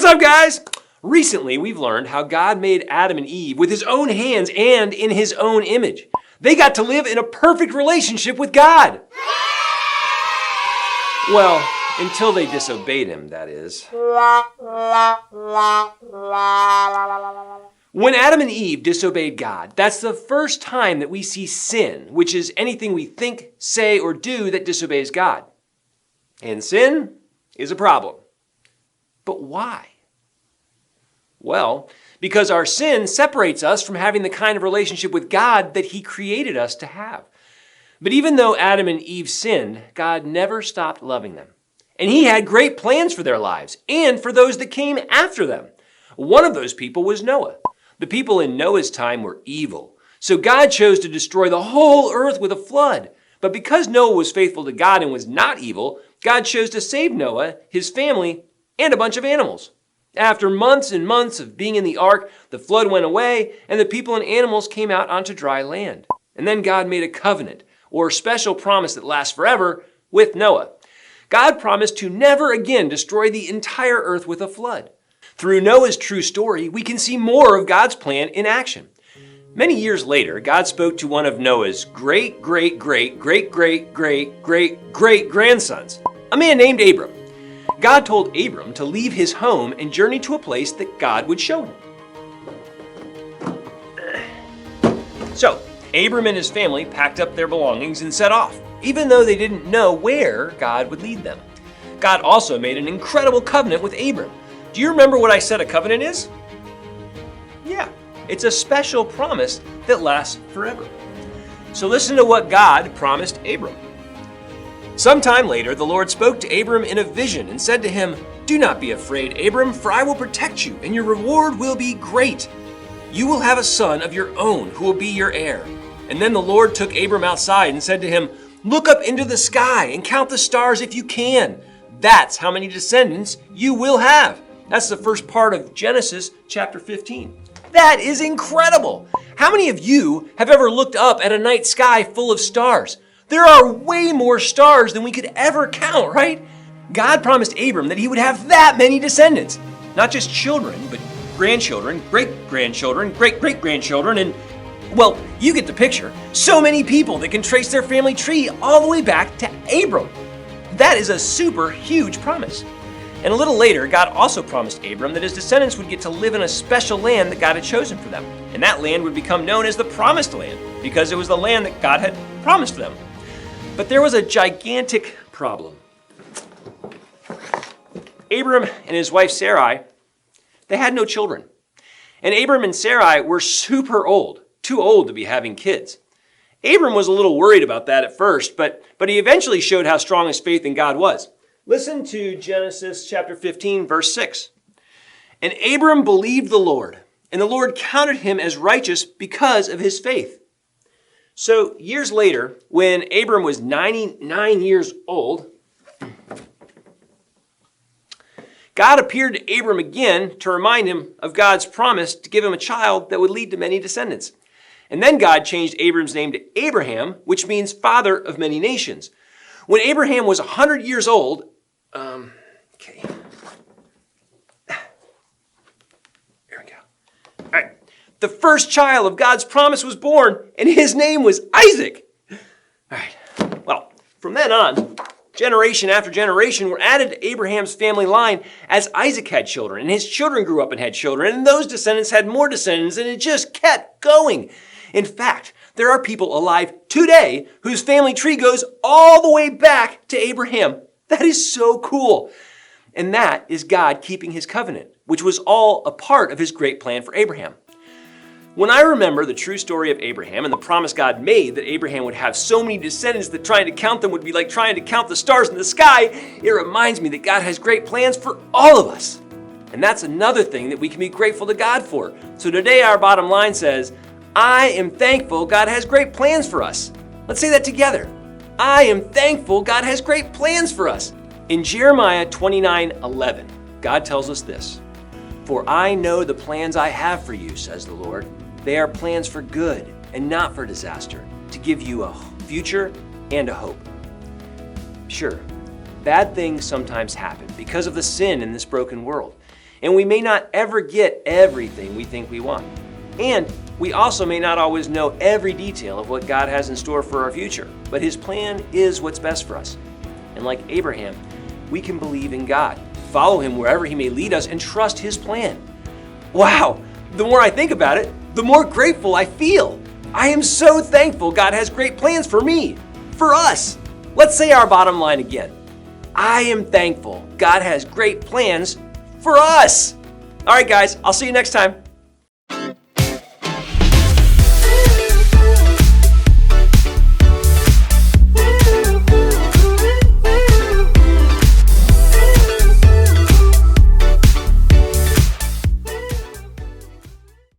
up, guys? Recently, we've learned how God made Adam and Eve with his own hands and in his own image. They got to live in a perfect relationship with God. Well, until they disobeyed him, that is. When Adam and Eve disobeyed God, that's the first time that we see sin, which is anything we think, say, or do that disobeys God. And sin is a problem. But why? Well, because our sin separates us from having the kind of relationship with God that he created us to have. But even though Adam and Eve sinned, God never stopped loving them. And he had great plans for their lives and for those that came after them. One of those people was Noah. The people in Noah's time were evil. So God chose to destroy the whole earth with a flood. But because Noah was faithful to God and was not evil, God chose to save Noah, his family, and a bunch of animals. After months and months of being in the ark, the flood went away and the people and animals came out onto dry land. And then God made a covenant, or special promise that lasts forever, with Noah. God promised to never again destroy the entire earth with a flood. Through Noah's true story, we can see more of God's plan in action. Many years later, God spoke to one of Noah's great-great-great-great-great-great-great-grandsons, a man named Abram. God told Abram to leave his home and journey to a place that God would show him. So, Abram and his family packed up their belongings and set off, even though they didn't know where God would lead them. God also made an incredible covenant with Abram. Do you remember what I said a covenant is? Yeah, it's a special promise that lasts forever. So listen to what God promised Abram. Sometime later, the Lord spoke to Abram in a vision and said to him, "Do not be afraid, Abram, for I will protect you, and your reward will be great. You will have a son of your own who will be your heir." And then the Lord took Abram outside and said to him, "Look up into the sky and count the stars if you can. That's how many descendants you will have." That's the first part of Genesis chapter 15. That is incredible. How many of you have ever looked up at a night sky full of stars? There are way more stars than we could ever count, right? God promised Abram that he would have that many descendants. Not just children, but grandchildren, great-grandchildren, great-great-grandchildren, and, well, you get the picture. So many people that can trace their family tree all the way back to Abram. That is a super huge promise. And a little later, God also promised Abram that his descendants would get to live in a special land that God had chosen for them. And that land would become known as the Promised Land, because it was the land that God had promised them. But there was a gigantic problem. Abram and his wife Sarai, they had no children. And Abram and Sarai were super old, too old to be having kids. Abram was a little worried about that at first, but he eventually showed how strong his faith in God was. Listen to Genesis chapter 15, verse 6. "And Abram believed the Lord, and the Lord counted him as righteous because of his faith." So years later, when Abram was 99 years old, God appeared to Abram again to remind him of God's promise to give him a child that would lead to many descendants. And then God changed Abram's name to Abraham, which means father of many nations. When Abraham was 100 years old, there we go. All right. The first child of God's promise was born, and his name was Isaac. All right. Well, from then on, generation after generation were added to Abraham's family line as Isaac had children, and his children grew up and had children, and those descendants had more descendants, and it just kept going. In fact, there are people alive today whose family tree goes all the way back to Abraham. That is so cool. And that is God keeping his covenant, which was all a part of his great plan for Abraham. When I remember the true story of Abraham and the promise God made that Abraham would have so many descendants that trying to count them would be like trying to count the stars in the sky, it reminds me that God has great plans for all of us. And that's another thing that we can be grateful to God for. So today our bottom line says, I am thankful God has great plans for us. Let's say that together. I am thankful God has great plans for us. In Jeremiah 29:11, God tells us this, "For I know the plans I have for you, says the Lord. They are plans for good and not for disaster, to give you a future and a hope." Sure, bad things sometimes happen because of the sin in this broken world. And we may not ever get everything we think we want. And we also may not always know every detail of what God has in store for our future, but His plan is what's best for us. And like Abraham, we can believe in God, follow Him wherever He may lead us, and trust His plan. Wow, the more I think about it, the more grateful I feel. I am so thankful God has great plans for me, for us. Let's say our bottom line again. I am thankful God has great plans for us. All right, guys, I'll see you next time.